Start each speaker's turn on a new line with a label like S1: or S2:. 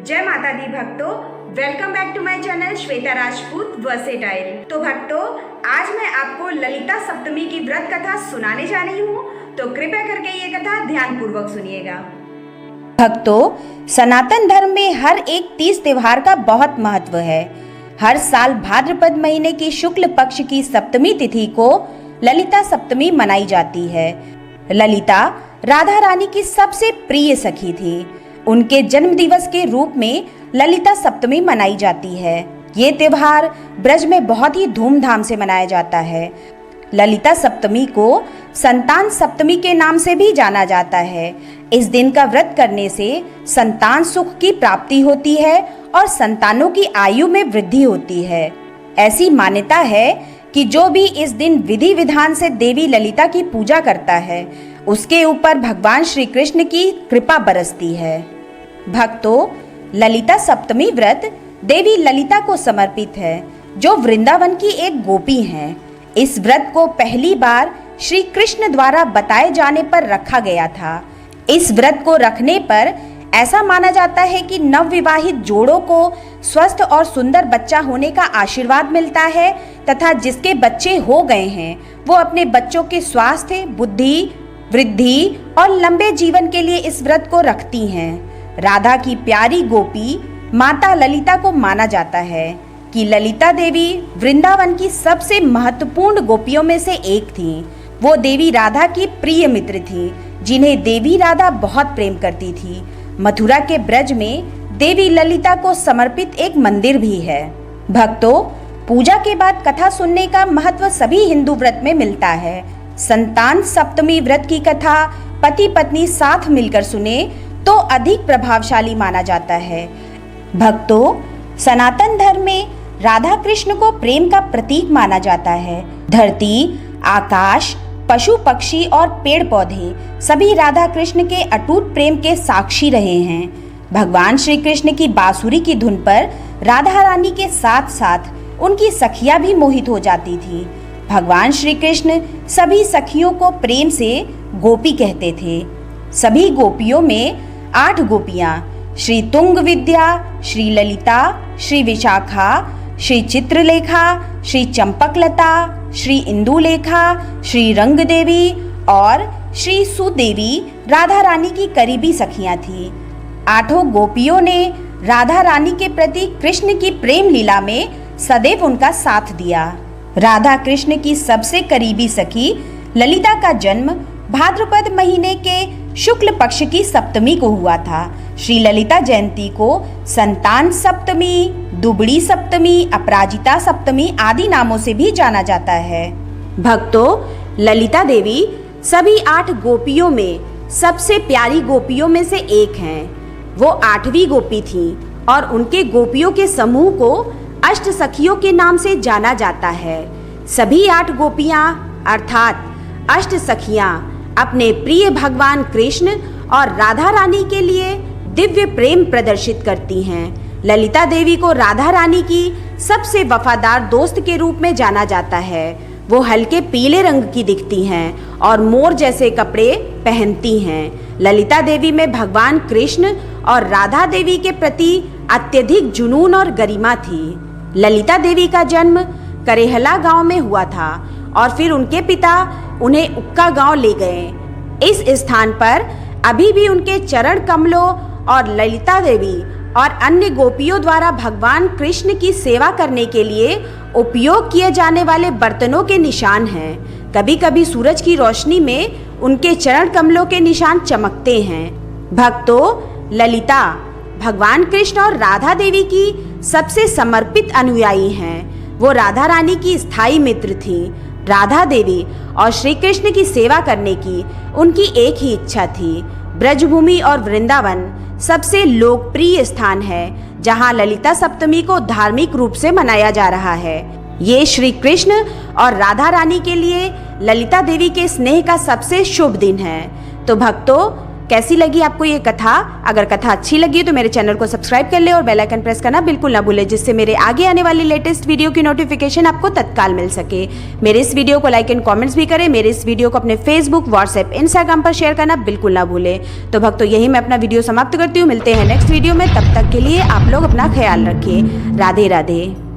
S1: जय माता दी भक्तों, welcome back to my channel Shweta Rajput versatile. तो भक्तों, आज मैं आपको ललिता सप्तमी की व्रत कथा सुनाने जा रही हूँ, तो कृपया करके ये कथा ध्यान पूर्वक सुनिएगा।
S2: भक्तों, सनातन धर्म में हर एक तीज त्योहार का बहुत महत्व है। हर साल भाद्रपद महीने की शुक्ल पक्ष की सप्तमी तिथि को ललिता सप्तमी मनाई जाती है। ललिता राधा रानी की सबसे प्रिय सखी थी। उनके जन्म दिवस के रूप में ललिता सप्तमी मनाई जाती है। ये त्योहार ब्रज में बहुत ही धूमधाम से मनाया जाता है। ललिता सप्तमी को संतान सप्तमी के नाम से भी जाना जाता है। इस दिन का व्रत करने से संतान सुख की प्राप्ति होती है और संतानों की आयु में वृद्धि होती है। ऐसी मान्यता है कि जो भी इस दिन विधि विधान से देवी ललिता की पूजा करता है, उसके ऊपर भगवान श्री कृष्ण की कृपा बरसती है। भक्तों, ललिता सप्तमी व्रत देवी ललिता को समर्पित है, जो वृंदावन की एक गोपी हैं। इस व्रत को पहली बार श्री कृष्ण द्वारा बताए जाने पर रखा गया था। इस व्रत को रखने पर ऐसा माना जाता है कि नवविवाहित जोड़ों को स्वस्थ और सुंदर बच्चा होने का आशीर्वाद मिलता है तथा जिसके बच्चे हो गए हैं वो अपने बच्चों के स्वास्थ्य, बुद्धि, वृद्धि और लंबे जीवन के लिए इस व्रत को रखती हैं। राधा की प्यारी गोपी माता ललिता को माना जाता है कि ललिता देवी वृंदावन की सबसे महत्वपूर्ण गोपियों में से एक थी। वो देवी राधा की प्रिय मित्र थी, जिन्हें देवी राधा बहुत प्रेम करती थी। मथुरा के ब्रज में देवी ललिता को समर्पित एक मंदिर भी है। भक्तों, पूजा के बाद कथा सुनने का महत्व सभी हिंदू व्रत में मिलता है। संतान सप्तमी व्रत की कथा पति पत्नी साथ मिलकर सुने तो अधिक प्रभावशाली माना जाता है। भक्तों, सनातन धर्म में राधा कृष्ण को प्रेम का प्रतीक माना जाता है। धरती, आकाश, पशु पक्षी और पेड़ पौधे सभी राधा कृष्ण के अटूट प्रेम के साक्षी रहे हैं। भगवान श्री कृष्ण की बांसुरी की धुन पर राधा रानी के साथ साथ उनकी सखियां भी मोहित हो जाती थी। भगवान श्री कृष्ण सभी सखियों को प्रेम से गोपी कहते थे। सभी गोपियों में 8 गोपियां श्री तुंग विद्या, श्री ललिता, श्री विशाखा, श्री चित्रलेखा, श्री चंपकलता, श्री इंदुलेखा, श्री रंग देवी और श्री सुदेवी राधा रानी की करीबी सखियां थीं। 8 गोपियों ने राधा रानी के प्रति कृष्ण की प्रेम लीला में सदैव उनका साथ दिया। राधा कृष्ण की सबसे करीबी सखी ललिता का जन्म भाद्रपद महीने के शुक्ल पक्ष की सप्तमी को हुआ था। श्री ललिता जयंती को संतान सप्तमी, दुबड़ी सप्तमी, अपराजिता सप्तमी आदि नामों से भी जाना जाता है। भक्तों, ललिता देवी सभी 8 गोपियों में सबसे प्यारी गोपियों में से एक हैं। वो 8वीं गोपी थी और उनके गोपियों के समूह को अष्ट सखियों के नाम से जाना जाता है। सभी 8 गोपियां अर्थात अष्ट सखियां अपने प्रिय भगवान कृष्ण और राधा रानी के लिए दिव्य प्रेम प्रदर्शित करती हैं। ललिता देवी को राधा रानी की सबसे वफादार दोस्त के रूप में जाना जाता है। वो हल्के पीले रंग की दिखती हैं और मोर जैसे कपड़े पहनती हैं। ललिता देवी में भगवान कृष्ण और राधा देवी के प्रति अत्यधिक जुनून और गरिमा थी। ललिता देवी का जन्म करेहला गांव में हुआ था और फिर उनके पिता उन्हें उक्का गांव ले गए। इस स्थान पर अभी भी उनके चरण कमलों और ललिता देवी और अन्य गोपियों द्वारा भगवान कृष्ण की सेवा करने के लिए उपयोग किए जाने वाले बर्तनों के निशान हैं। कभी कभी सूरज की रोशनी में उनके चरण कमलों के निशान चमकते हैं। भक्तों, ललिता भगवान कृष्ण और राधा देवी की सबसे समर्पित अनुयायी हैं। वो राधा रानी की स्थायी मित्र थी। राधा देवी और श्री कृष्ण की सेवा करने की उनकी एक ही इच्छा थी। ब्रजभूमि और वृंदावन सबसे लोकप्रिय स्थान है जहां ललिता सप्तमी को धार्मिक रूप से मनाया जा रहा है। ये श्री कृष्ण और राधा रानी के लिए ललिता देवी के स्नेह का सबसे शुभ दिन है। तो भक्तों, कैसी लगी आपको ये कथा? अगर कथा अच्छी लगी तो मेरे चैनल को सब्सक्राइब कर ले और बेल आइकन प्रेस करना बिल्कुल ना भूले, जिससे मेरे आगे आने वाली लेटेस्ट वीडियो की नोटिफिकेशन आपको तत्काल मिल सके। मेरे इस वीडियो को लाइक एंड कमेंट्स भी करें। मेरे इस वीडियो को अपने फेसबुक, व्हाट्सएप, इंस्टाग्राम पर शेयर करना बिल्कुल ना भूले। तो भक्तों, यही मैं अपना वीडियो समाप्त करती हूँ। मिलते हैं नेक्स्ट वीडियो में, तब तक के लिए आप लोग अपना ख्याल रखिए। राधे राधे।